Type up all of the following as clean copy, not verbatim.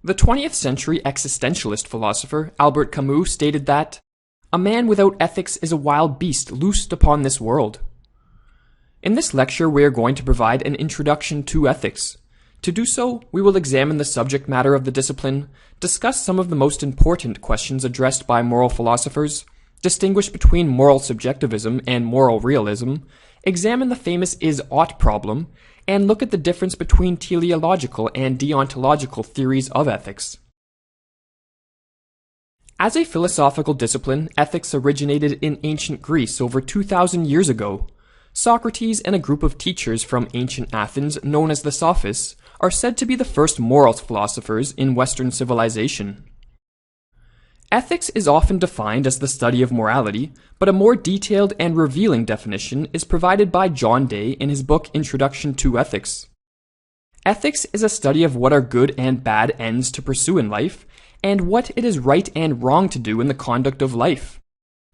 The 20th century existentialist philosopher Albert Camus stated that, "A man without ethics is a wild beast loosed upon this world." In this lecture, we are going to provide an introduction to ethics. To do so, we will examine the subject matter of the discipline, discuss some of the most important questions addressed by moral philosophers, distinguish between moral subjectivism and moral realism, examine the famous is-ought problem, and look at the difference between teleological and deontological theories of ethics. As a philosophical discipline, ethics originated in ancient Greece over 2,000 years ago. Socrates and a group of teachers from ancient Athens, known as the Sophists, are said to be the first moral philosophers in Western civilization. Ethics is often defined as the study of morality, but a more detailed and revealing definition is provided by John Day in his book Introduction to Ethics. Ethics is a study of what are good and bad ends to pursue in life, and what it is right and wrong to do in the conduct of life.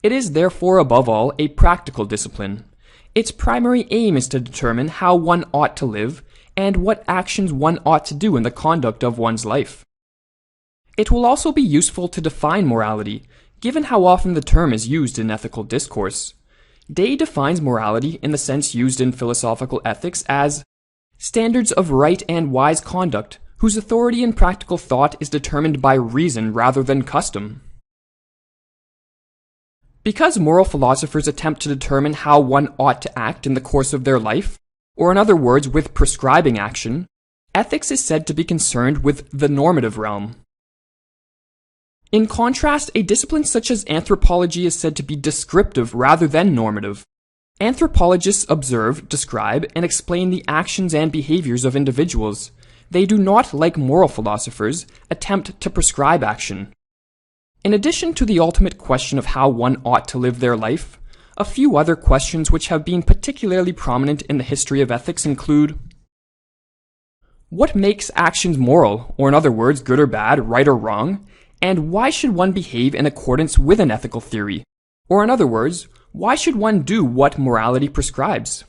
It is therefore above all a practical discipline. Its primary aim is to determine how one ought to live, and what actions one ought to do in the conduct of one's life. It will also be useful to define morality, given how often the term is used in ethical discourse. Day defines morality in the sense used in philosophical ethics as standards of right and wise conduct, whose authority in practical thought is determined by reason rather than custom. Because moral philosophers attempt to determine how one ought to act in the course of their life, or in other words, with prescribing action, ethics is said to be concerned with the normative realm. In contrast, a discipline such as anthropology is said to be descriptive rather than normative. Anthropologists observe, describe, and explain the actions and behaviors of individuals. They do not, like moral philosophers, attempt to prescribe action. In addition to the ultimate question of how one ought to live their life, a few other questions which have been particularly prominent in the history of ethics include: what makes actions moral, or in other words, good or bad, right or wrong? And why should one behave in accordance with an ethical theory? Or in other words, why should one do what morality prescribes?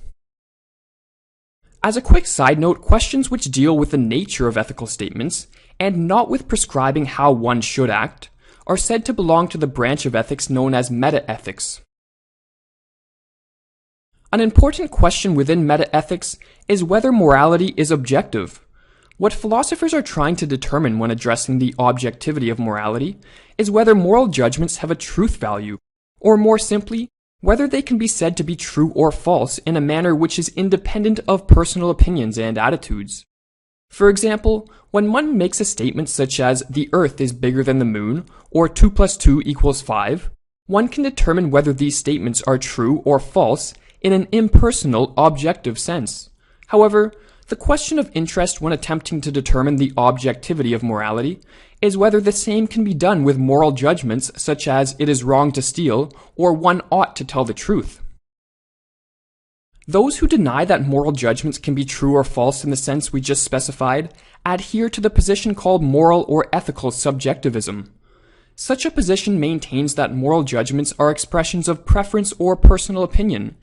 As a quick side note, questions which deal with the nature of ethical statements, and not with prescribing how one should act, are said to belong to the branch of ethics known as metaethics. An important question within metaethics is whether morality is objective. What philosophers are trying to determine when addressing the objectivity of morality is whether moral judgments have a truth value, or more simply, whether they can be said to be true or false in a manner which is independent of personal opinions and attitudes. For example, when one makes a statement such as "the Earth is bigger than the Moon," or 2 + 2 = 5, one can determine whether these statements are true or false in an impersonal, objective sense. However, the question of interest when attempting to determine the objectivity of morality is whether the same can be done with moral judgments such as it is wrong to steal or one ought to tell the truth. Those who deny that moral judgments can be true or false in the sense we just specified adhere to the position called moral or ethical subjectivism. Such a position maintains that moral judgments are expressions of preference or personal opinion,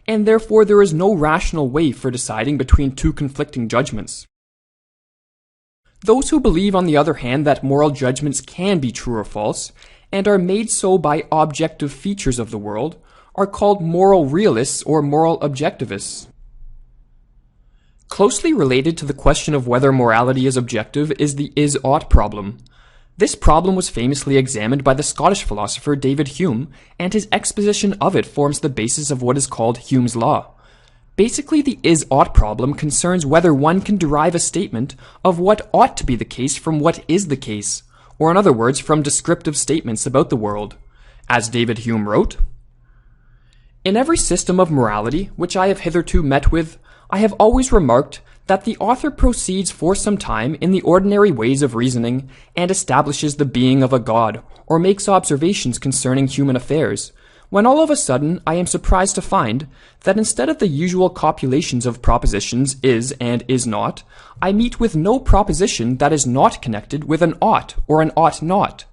and therefore there is no rational way for deciding between two conflicting judgments. Those who believe, on the other hand, that moral judgments can be true or false, and are made so by objective features of the world, are called moral realists or moral objectivists. Closely related to the question of whether morality is objective is the is-ought problem. This problem was famously examined by the Scottish philosopher David Hume, and his exposition of it forms the basis of what is called Hume's law. Basically, the is-ought problem concerns whether one can derive a statement of what ought to be the case from what is the case, or in other words, from descriptive statements about the world. As David Hume wrote, "In every system of morality which I have hitherto met with, I have always remarked that the author proceeds for some time in the ordinary ways of reasoning, and establishes the being of a God, or makes observations concerning human affairs, when all of a sudden I am surprised to find that instead of the usual copulations of propositions is and is not, I meet with no proposition that is not connected with an ought or an ought not.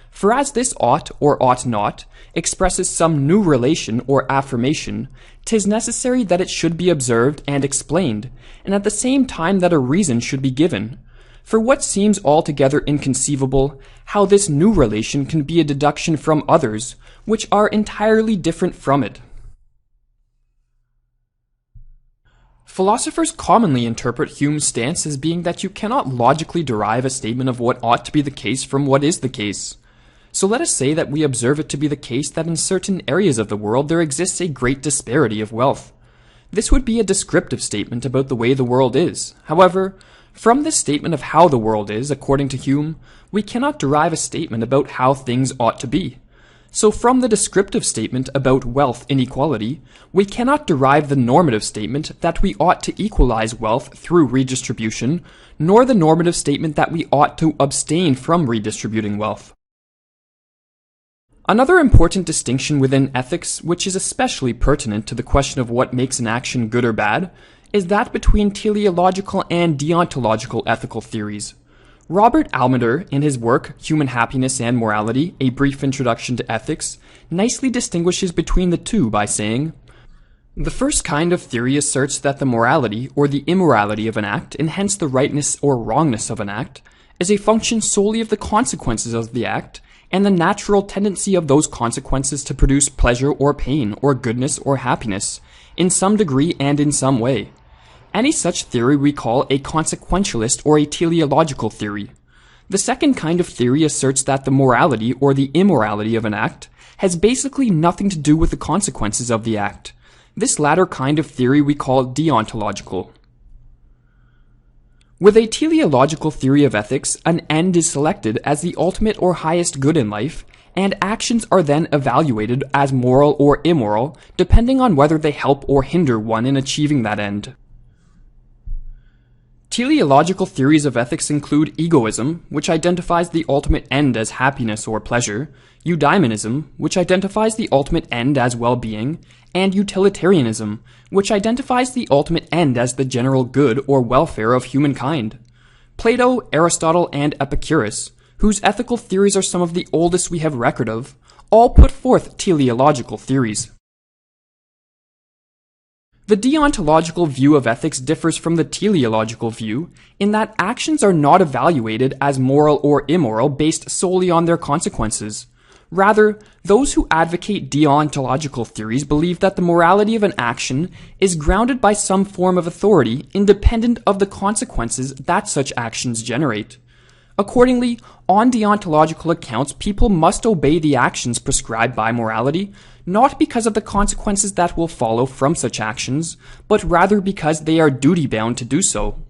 For as this ought or ought not expresses some new relation or affirmation, 'tis necessary that it should be observed and explained, and at the same time that a reason should be given. For what seems altogether inconceivable, how this new relation can be a deduction from others, which are entirely different from it. Philosophers commonly interpret Hume's stance as being that you cannot logically derive a statement of what ought to be the case from what is the case. So let us say that we observe it to be the case that in certain areas of the world there exists a great disparity of wealth. This would be a descriptive statement about the way the world is. However, from this statement of how the world is, according to Hume, we cannot derive a statement about how things ought to be. So from the descriptive statement about wealth inequality, we cannot derive the normative statement that we ought to equalize wealth through redistribution, nor the normative statement that we ought to abstain from redistributing wealth. Another important distinction within ethics, which is especially pertinent to the question of what makes an action good or bad, is that between teleological and deontological ethical theories. Robert Almader, in his work Human Happiness and Morality, A Brief Introduction to Ethics, nicely distinguishes between the two by saying, the first kind of theory asserts that the morality or the immorality of an act, and hence the rightness or wrongness of an act, is a function solely of the consequences of the act, and the natural tendency of those consequences to produce pleasure or pain, or goodness or happiness, in some degree and in some way. Any such theory we call a consequentialist or a teleological theory. The second kind of theory asserts that the morality or the immorality of an act has basically nothing to do with the consequences of the act. This latter kind of theory we call deontological. With a teleological theory of ethics, an end is selected as the ultimate or highest good in life, and actions are then evaluated as moral or immoral, depending on whether they help or hinder one in achieving that end. Teleological theories of ethics include egoism, which identifies the ultimate end as happiness or pleasure, eudaimonism, which identifies the ultimate end as well-being, and utilitarianism, which identifies the ultimate end as the general good or welfare of humankind. Plato, Aristotle, and Epicurus, whose ethical theories are some of the oldest we have record of, all put forth teleological theories. The deontological view of ethics differs from the teleological view in that actions are not evaluated as moral or immoral based solely on their consequences. Rather, those who advocate deontological theories believe that the morality of an action is grounded by some form of authority independent of the consequences that such actions generate. Accordingly, on deontological accounts, people must obey the actions prescribed by morality, not because of the consequences that will follow from such actions, but rather because they are duty-bound to do so.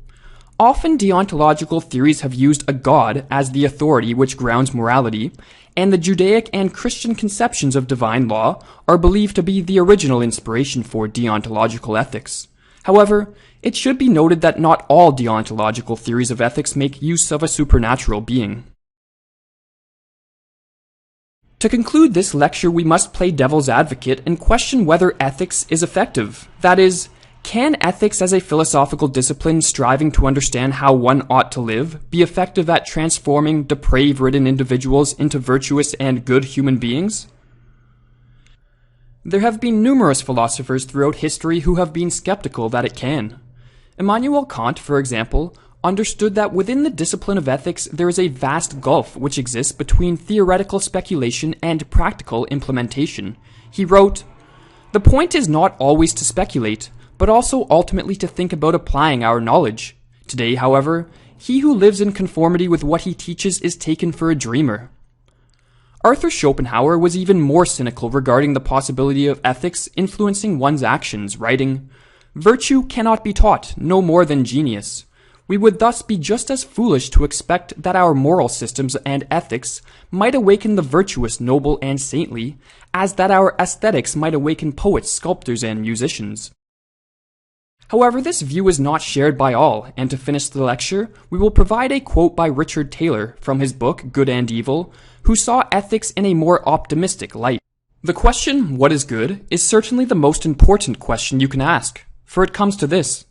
Often deontological theories have used a god as the authority which grounds morality, and the Judaic and Christian conceptions of divine law are believed to be the original inspiration for deontological ethics. However, it should be noted that not all deontological theories of ethics make use of a supernatural being. To conclude this lecture, we must play devil's advocate and question whether ethics is effective. That is, can ethics as a philosophical discipline striving to understand how one ought to live be effective at transforming depraved-ridden individuals into virtuous and good human beings? There have been numerous philosophers throughout history who have been skeptical that it can. Immanuel Kant, for example, understood that within the discipline of ethics there is a vast gulf which exists between theoretical speculation and practical implementation. He wrote, "The point is not always to speculate, but also ultimately to think about applying our knowledge. Today, however, he who lives in conformity with what he teaches is taken for a dreamer." Arthur Schopenhauer was even more cynical regarding the possibility of ethics influencing one's actions, writing, "Virtue cannot be taught, no more than genius. We would thus be just as foolish to expect that our moral systems and ethics might awaken the virtuous, noble, and saintly, as that our aesthetics might awaken poets, sculptors, and musicians." However, this view is not shared by all, and to finish the lecture, we will provide a quote by Richard Taylor from his book Good and Evil, who saw ethics in a more optimistic light. The question, what is good, is certainly the most important question you can ask, for it comes to this.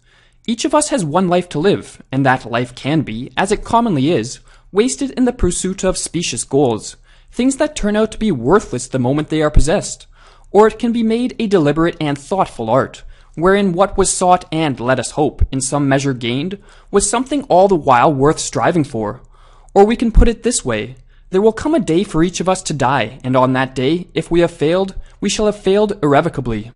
Each of us has one life to live, and that life can be, as it commonly is, wasted in the pursuit of specious goals, things that turn out to be worthless the moment they are possessed, or it can be made a deliberate and thoughtful art, wherein what was sought and, let us hope, in some measure gained, was something all the while worth striving for. Or we can put it this way: there will come a day for each of us to die, and on that day, if we have failed, we shall have failed irrevocably.